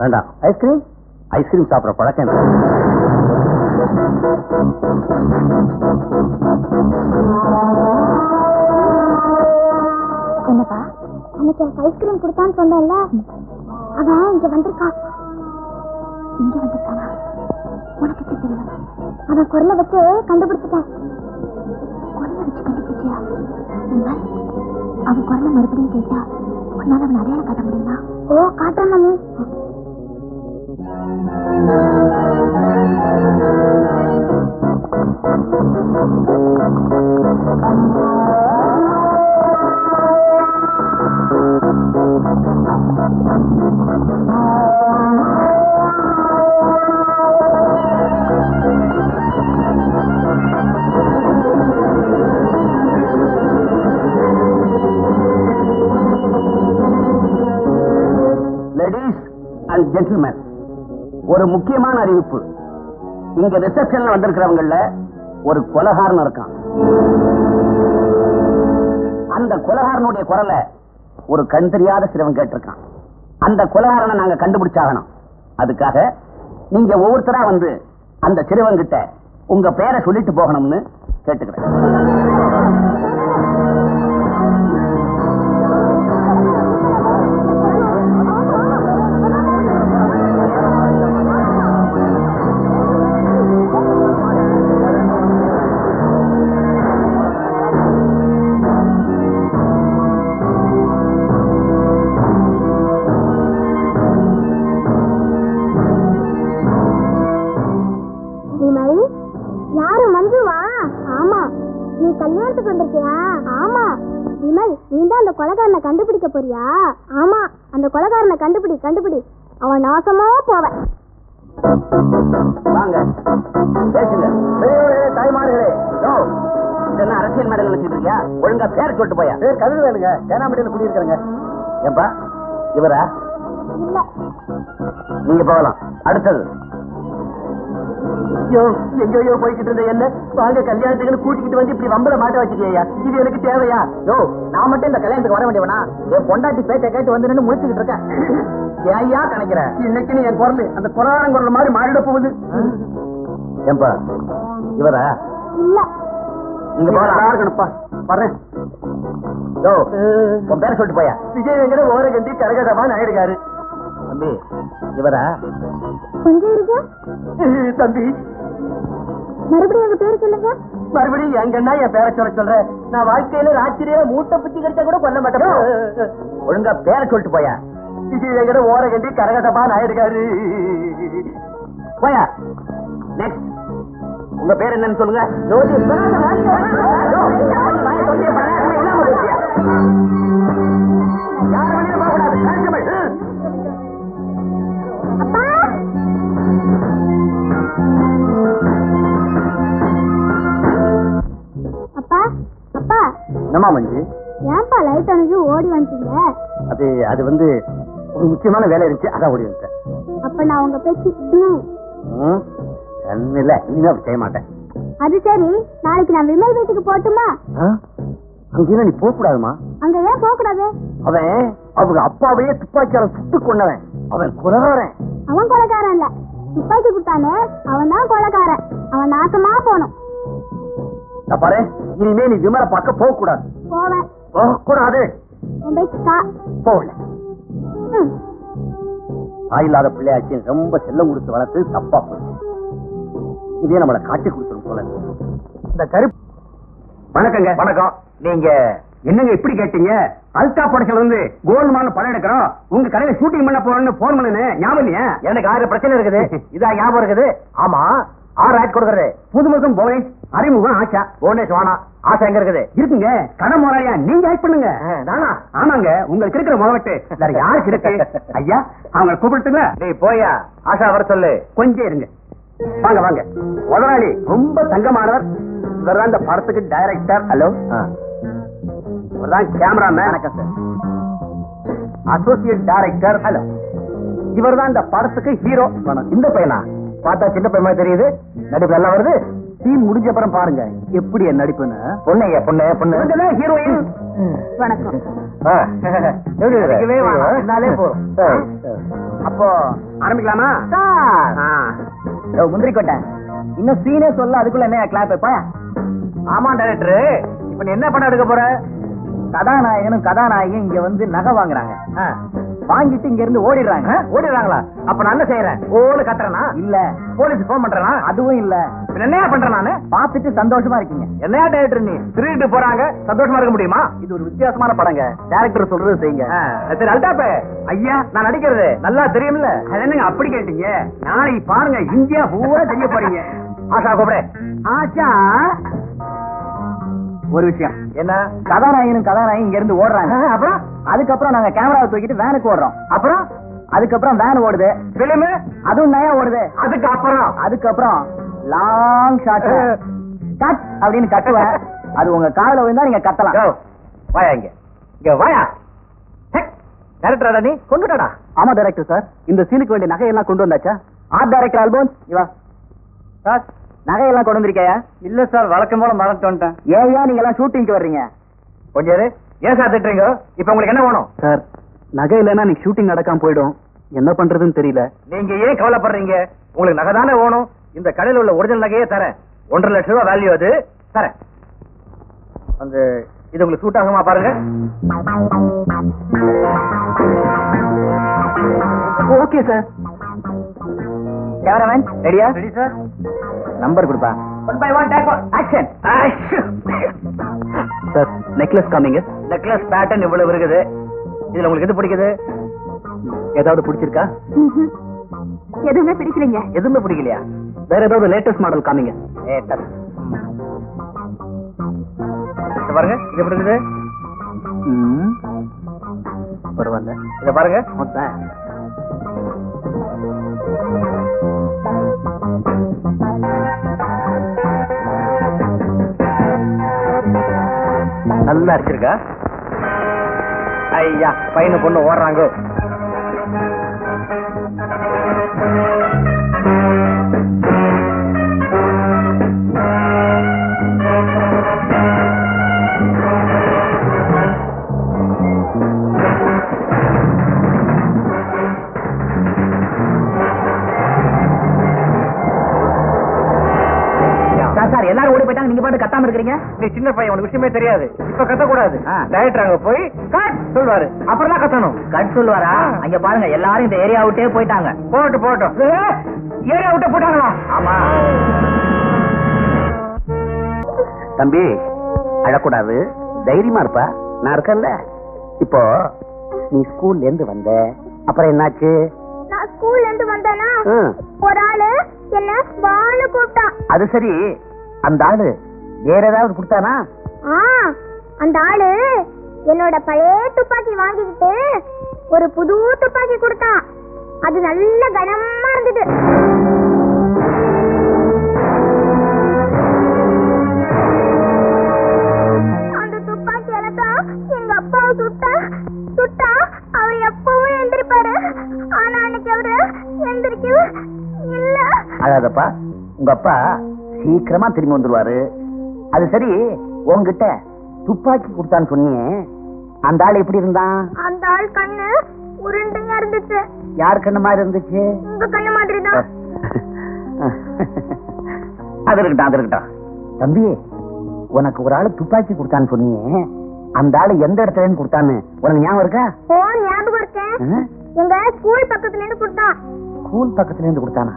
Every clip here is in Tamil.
வேண்டாம். ஐஸ்கிரீம் ஐஸ்கிரீம் சாப்பிட்ற பழக்கம் என்னப்பா அன்னைக்கு எனக்கு ஐஸ்கிரீம் கொடுத்தான்னு சொன்னல, அவன் இங்க வந்திருக்கான். இங்க வந்திருக்கானா? உனக்கு தெரியும். அவன் குரலை வச்சு கண்டுபிடிச்சிட்டேன். குரலை வச்சு கண்டுபிடிச்சியா? அவன் குரலை மறுபடியும் கேட்டா உன்னால அவன் அடையாளம் காட்ட முடியுமா? ஓ, காட்டுறேன் மம்மி. லேடீஸ் அண்ட் ஜென்டில்மேன், ஒரு முக்கியமான அறிவிப்பு. இங்க ரிசப்ஷன்ல வந்திருக்கிறவங்கள ஒரு கொலகாரன் இருக்கான். அந்த கொலகாரனுடைய குரலை ஒரு கண் தெரியாத சிறுவன் கேட்டிருக்கான். அந்த கொலகாரனை நாங்க கண்டுபிடிச்சாகணும். அதுக்காக நீங்க ஒவ்வொருத்தரா வந்து அந்த சிறுவன் கிட்ட உங்க பேரை சொல்லிட்டு போகணும்னு கேட்டுக்கிறேன். கல்யாணத்துக்கு வந்திருக்கியா? ஆமா. விமல், நீ தான் அந்த கொலைகாரனை கண்டுபிடிக்க போறியா? ஆமா, அந்த கொலைகாரனை கண்டுபிடி. அவன் நாசமா போவன். வாங்க பேசுங்க. தாய்மார்களே, இதெல்லாம் அரசியல் மேடல் வச்சுட்டு இருக்கியா? ஒழுங்கா பேர் சொல்லிட்டு போயா. பேர் கவிதை வேணுங்க. தேனாம்பட்டியில குடியிருக்கிறேங்க. ஏப்பா இவரா? இல்ல, நீங்க போகலாம். அடுத்தது எங்கயோ போய்கிட்டு இருந்த என்ன வாங்க கல்யாணத்துக்கு கூட்டிக்கிட்டு வந்து இப்படி வம்பல மாட்ட வச்சிருக்கியா? இது எனக்கு தேவையா? நான் மட்டும் இந்த கல்யாணத்துக்கு வர வேண்டியவனா? என் பொண்டாட்டி பேச்ச கேட்டு வந்து நின்று முடிச்சுக்கிட்டு இருக்கேன். ஏயா கணக்கிற? இன்னைக்கு நீ என் குரல் அந்த குரலான குரல் மாதிரி மாறிட போகுது. ஏன்பா இவரா? இல்ல, நீங்க போகலாம். வரேன். உன் பேரை சொல்லிட்டு போயா. விஜய் வெங்கட ஓரகண்டி கரகதமா நாயிடுகாரு. தம்பி இவரா? கொஞ்சம் இருக்க தம்பி. மறுபடியும் உங்க பேரு சொல்லுங்க. மறுபடியும் எங்கன்னா என் பேரை சொல்றேன். நான் வாழ்க்கையில ராத்திரியில மூட்டை பிச்சு கடிச்சா கூட கொல்ல மாட்டேன். ஒழுங்கா பேரை சொல்லிட்டு போயா. விஜய் வெங்கட ஓரகண்டி கரகதமா நாயிடுகாரு. போயா. நெக்ஸ்ட் உங்க பேர் என்னன்னு சொல்லுங்க. அப்பா, அப்பா. என்னம்மா மஞ்சு? ஏன்பா லைட் அணைஞ்சு ஓடி வந்துட்டீங்க? அது வந்து ஒரு முக்கியமான வேலை இருந்துச்சு, அதான் ஓடி வந்துட்டேன். அப்ப நான் உங்க பேச்சு இல்ல, இனிமே அப்படி செய்ய மாட்டேன். அது சரி, நாளைக்கு நான் விமல் வீட்டுக்கு போட்டுமா? அங்கே நீ போக கூடாதுமா. அங்க ஏன் போக கூடாது? அவன் அவங்க அப்பாவையே துப்பாக்கியால சுட்டு கொண்டவன். அவன் கொலைகாரன். அவன் கொலைகாரன் இல்ல, துப்பாக்கி கொடுத்தானே அவன் தான் கொலைகாரன். அவன் நாசமா போகணும். பாரு, இனிமே நீ விமலை பார்க்க போக கூடாது. போவேன். போக கூடாது. போகல. தாயில்லாத பிள்ளையாச்சு ரொம்ப செல்லம் கொடுத்து வளர்த்து தப்பா போச்சு. இதே நம்மளை காட்டி கொடுத்துரும் போல. இந்த கருப்பு. வணக்கங்க. வணக்கம். நீங்க என்னங்க இப்படி கேட்டீங்க? அல்டா படத்துல இருந்து கோல்மான் படம் எடுக்கிறோம், உங்க கடையில ஷூட்டிங் பண்ண போறோம்னு போன் பண்ணு. ஞாபகம் இல்லையா? எனக்கு 1000 பிரச்சனை இருக்குது. இதா ஞாபகம் இருக்குது. ஆமா, 6 ஆட் கொடுக்கறது. புதுமுகம் புவனேஷ், அறிமுகம் ஆஷா. புவனேஷ் வானா, ஆஷா எங்க இருக்குது? இருக்குங்க. கடை முதலாளியா நீங்க ஆக்ட் பண்ணுங்க. நானா? ஆமாங்க, உங்களுக்கு இருக்கிற முதலட்டு வேற யாருக்கு இருக்கு? ஐயா அவங்க கூப்பிட்டுங்க. நீ போயா, ஆஷா வர சொல்லு. கொஞ்சம் இருங்க. வாங்க வாங்க. முதலாளி ரொம்ப தங்கமானவர். இவர்தான் இந்த படத்துக்கு டைரக்டர். ஹலோ. இவர்தான் கேமராமேன். வணக்கம் சார். Associate director. ஹலோ. இவர்தான் இந்த படத்துக்கு ஹீரோ. இந்த பையனா? பார்த்தா சின்ன பையன் மாதிரி தெரியுது. நடிப்பு நல்லா வருது. சீன் முடிஞ்ச அப்புறம் பாருங்க எப்படி என் நடிப்புன்னு. பொண்ணையா? பொண்ணு பொண்ணு ஹீரோயின். வணக்கம். என்னாலே போறோம். அப்போ ஆரம்பிக்கலாமா முந்திரி கொட்டை இன்னும் சீனே சொல்ல அதுக்குள்ள என்ன கிளாப் வைப்பா? ஆமா டைரக்டர், இப்ப நீ என்ன படம் எடுக்க போற? கதாநாயகனும் கதாநாயகியும் இங்க வந்து நகை வாங்குறாங்க. வாங்கிட்டு இங்க இருந்து ஓடிடுறாங்க. ஓடிடுறாங்களா? அப்ப நான் என்ன செய்யறேன்? ஓடு கத்துறனா? இல்ல. போலீஸ் போன் பண்றனா? அதுவும் இல்ல. என்னையா பண்றேன் நானு? பாத்துட்டு சந்தோஷமா இருக்கீங்க. என்னையா டைரக்டர் நீ திருடிட்டு போறாங்க சந்தோஷமா இருக்க முடியுமா? இது ஒரு வித்தியாசமான படங்க. டைரக்டர் சொல்றது செய்யுங்க. சரி அல்டாப்பே ஐயா, நான் நடிக்கிறது நல்லா தெரியும்ல. அது என்னங்க அப்படி கேட்டீங்க? நாளைக்கு பாருங்க இந்தியா பூரா தெரிய போறீங்க. ஆஷா கூப்பிடு. ஆஷா, ஒரு விஷயம். என்ன? கதாநாயகனும் கதாநாயகி இங்க இருந்து ஓடுறாங்க. அப்புறம் அதுக்கப்புறம் நாங்க கேமராவை தூக்கிட்டு வேனுக்கு ஓடுறோம். அப்புறம் அதுக்கப்புறம் வேன் ஓடுது. பிலிம் அதுவும் நயா ஓடுது. அதுக்கப்புறம் லாங் ஷாட் கட் அப்படின்னு கட்டுவேன். அது உங்க காதுல விழுந்தா நீங்க கத்தலாம். வாயா இங்க, இங்க வாயா. டைரக்டரா நீ? கொண்டுடா. ஆமா டைரக்டர் சார். இந்த சீனுக்கு வேண்டிய நகையெல்லாம் கொண்டு வந்தாச்சா? ஆர்ட் டைரக்டர் ஆல்போன்ஸ் இவா சார். நகையெல்லாம் கொண்டு வந்திருக்கையா? இல்ல சார், வழக்கம் போல மறந்துட்டு வந்துட்டேன். ஏன் நீங்க எல்லாம் ஷூட்டிங்க்கு வர்றீங்க? கொஞ்சம் ஏன் சார் திட்டுறீங்க? இப்ப உங்களுக்கு என்ன வேணும்? சார், நகை இல்லைன்னா நீங்க ஷூட்டிங் நடக்காம போயிடும். என்ன பண்றதுன்னு தெரியல. நீங்க ஏன் கவலைப்படுறீங்க? உங்களுக்கு நகை தானே வேணும். இந்த கடையில் உள்ள ஒரிஜினல் நகையே தரேன். 1.5 லட்சம் ரூபாய் வேல்யூ அது தரேன். அந்த இது உங்களுக்கு சூட் ஆகுமா பாருங்க. Okay sir. கேமராமேன் ரெடியா? Ready sir. நம்பர் கொடுப்பா. 1 by 1 take action. Sir, necklace காமிங்க. நெக்லஸ் பேட்டர்ன் இவ்வளவு இருக்குது. இதுல உங்களுக்கு எது பிடிக்குது? ஏதாவது பிடிச்சிருக்கா? எதுவுமே பிடிக்கலங்க. எதுவுமே பிடிக்கலையா? வேற ஏதாவது லேட்டஸ்ட் மாடல் காமிங்க. லேட்டஸ்ட் பாருங்க. இது எப்படி இருக்குது? பரவாயில்ல. இத பாருங்க. நல்லா இருக்கா? ஐயா, பையனு பொண்ணு ஓடுறாங்க. சார், எல்லாரும் ஓடி போயிட்டாங்க. நீங்க பாட்டு கத்தாம இருக்கிறீங்க. நீ சின்ன பையன், உனக்கு விஷயமே தெரியாது. இப்ப கத்த கூடாது. டைரக்டர் அங்க போய் கட் சொல்வாரு. அப்புறம் தான் கத்தணும். கட் சொல்வாரா? அங்க பாருங்க, எல்லாரும் இந்த ஏரியா விட்டே போயிட்டாங்க. போட்டோம். ஏரியா விட்டே போயிட்டாங்களா? ஆமா. தம்பி, அழக்கூடாது. தைரியமா இருப்பா. நான் இருக்கேன்ல. இப்போ நீ ஸ்கூல்ல இருந்து வந்த அப்புறம் என்னாச்சு? நான் ஸ்கூல்ல இருந்து வந்தேனா ஒரு ஆளு என்ன பாலு கூப்பிட்டான். அது சரி, அந்த ஆளு வேற ஏதாவது கொடுத்தானா? அந்த ஆளு என்னோட பழைய துப்பாக்கி வாங்கிக்கிட்டு ஒரு புது துப்பாக்கி கொடுத்தான். அது நல்ல கனமா இருந்தது. அந்த துப்பாக்கியால தான் எங்க அப்பாவை சுட்டா அவர் எப்பவும் எந்திரிப்பாரு. ஆனா அன்னைக்கு அவரு எந்திரிக்கவே இல்ல. அதாதப்பா, உங்க அப்பா சீக்கிரமா திரும்பி வந்துருவாரு. அது சரி, உங்ககிட்ட துப்பாக்கி கொடுத்தான்னு சொன்னீங்க. அந்த ஆள் எப்படி இருந்தான்? அந்த ஆள் கண்ணு உருண்டையா இருந்துச்சு. யார் கண்ணு மாதிரி இருந்துச்சு? உங்க கண்ணு மாதிரி தான். அது இருக்கட்டும். தம்பி, உனக்கு ஒரு ஆளு துப்பாக்கி கொடுத்தான்னு சொன்னீங்க. அந்த ஆளு எந்த இடத்துல கொடுத்தான்னு உனக்கு ஞாபகம் இருக்கா? ஞாபகம் இருக்கேன். எங்க ஸ்கூல் பக்கத்துல இருந்து கொடுத்தான். ஸ்கூல் பக்கத்துல இருந்து கொடுத்தானா?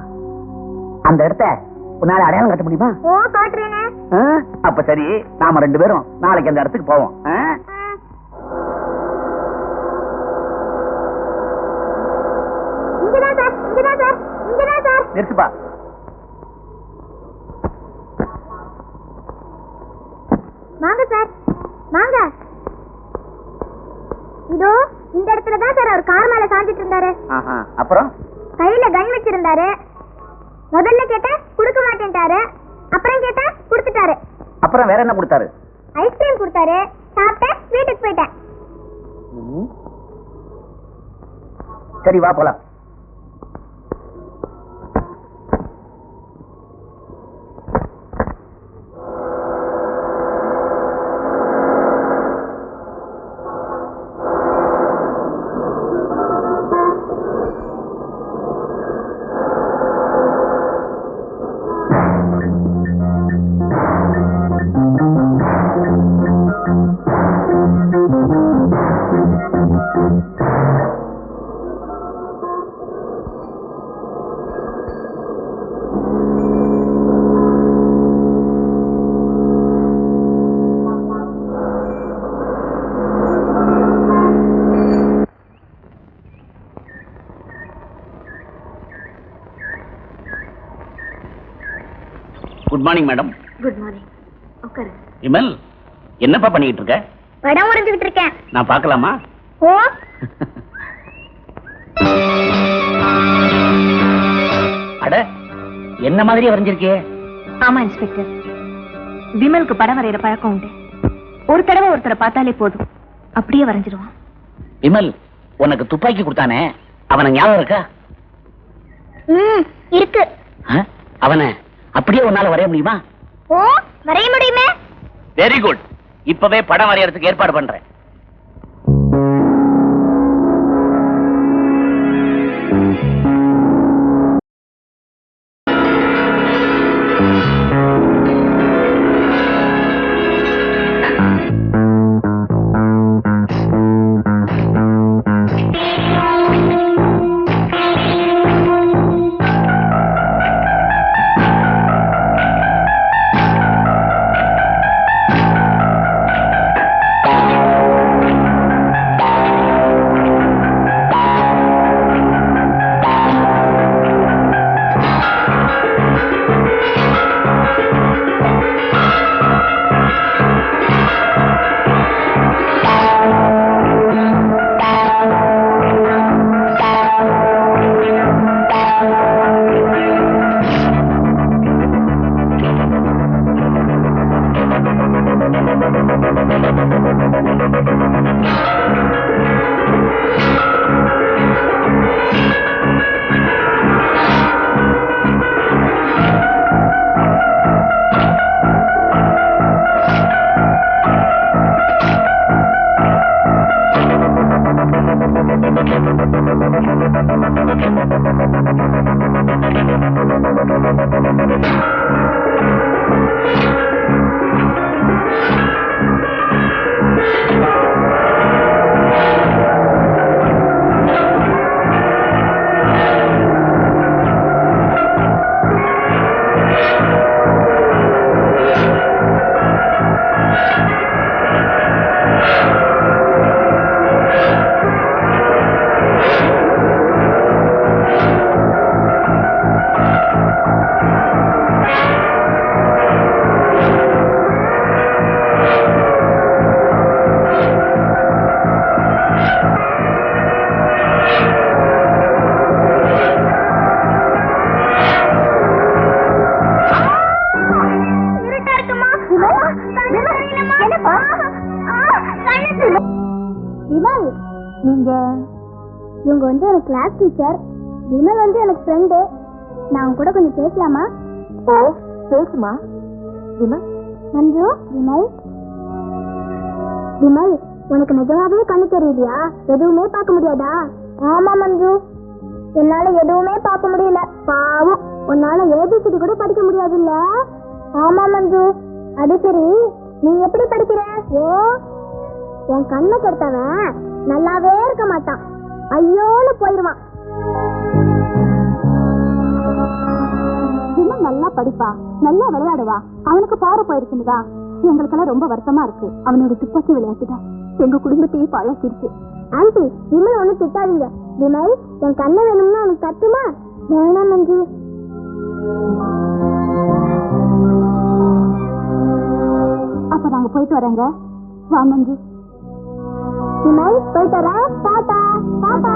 அந்த இடத்த உன்னால அடையாளம் கட்ட முடியுமா? காட்டுறேனே. அப்ப சரி, நாம 2 பேரும் நாளைக்கு அந்த இடத்துக்கு போவோம். நிறுத்துப்பா. வாங்க சார், வாங்க. இதோ இந்த இடத்துல தான் சார் அவர் கார் மேல சாஞ்சிட்டு இருந்தாரு. அப்புறம் கையில கன் வச்சிருந்தாரு. முதல்ல கேட்டா குடுக்க மாட்டேன்ட்டாரு. அப்புறம் கேட்டா குடுத்துட்டாரு. அப்புறம் வேற என்ன கொடுத்தாரு? ஐஸ்கிரீம் கொடுத்தாரு. சாப்பிட்டேன், வீட்டுக்கு போயிட்டேன். சரி, வா போலாம். Good morning madam. Good morning. உட்காரு. விமல், என்னப்பா பண்ணிட்டு இருக்க? படம் வரைஞ்சுக்கிட்டு இருக்கேன். நான் பார்க்கலாமா? ஓ. அட, என்ன மாதிரியே வரைஞ்சிருக்கே. ஆமா இன்ஸ்பெக்டர், விமலுக்கு படம் வரைகிற பழக்கம் உண்டு. ஒரு தடவை ஒருத்தரை பார்த்தாலே போதும், அப்படியே வரைஞ்சிருவான். விமல் உனக்கு துப்பாக்கி கொடுத்தானே, அவனை ஞாபகம் இருக்கா? இருக்கு. அவனை அப்படியே உன்னால வரைய முடியுமா? ஓ, வரைய முடியுமே. Very good. இப்பவே படம் வரையறதுக்கு ஏற்பாடு பண்றேன். விமல், இவங்க வந்து எனக்கு கிளாஸ் டீச்சர். விமல் வந்து எனக்கு ஃப்ரெண்டு. நான் கூட கொஞ்சம் பேசலாமா? ஓ, பேசுமா. விமல். மஞ்சு. விமல். விமல், உனக்கு நிஜமாவே கண்ணு தெரியலையா? எதுவுமே பார்க்க முடியாதா? ஆமா மஞ்சு, என்னால எதுவுமே பார்க்க முடியல. பாவம், உன்னால ஏபிசிடி கூட படிக்க முடியாது இல்ல? ஆமா மஞ்சு. அது சரி, நீ எப்படி படிக்கிற? ஓ, என் கண்ணை கெடுத்தவன் நல்லாவே இருக்க மாட்டான், ஐயோன்னு போயிடுவான். இன்னும் நல்லா படிப்பா, நல்லா விளையாடுவா. அவனுக்கு பார்வை போயிருக்குதா? எங்களுக்கெல்லாம் ரொம்ப வருத்தமா இருக்கு. அவனோட துப்பாக்கி விளையாட்டுதான் எங்க குடும்பத்தையும் பழக்கிடுச்சு. ஆண்டி, விமல் ஒண்ணு திட்டாதீங்க. விமல், என் கண்ணை வேணும்னா அவனுக்கு தட்டுமா? வேணாம் மஞ்சு. அப்ப நாங்க போயிட்டு வரேங்க. வா மஞ்சு. விமல், போயிட்டு வரேன். டாடா. டாடா.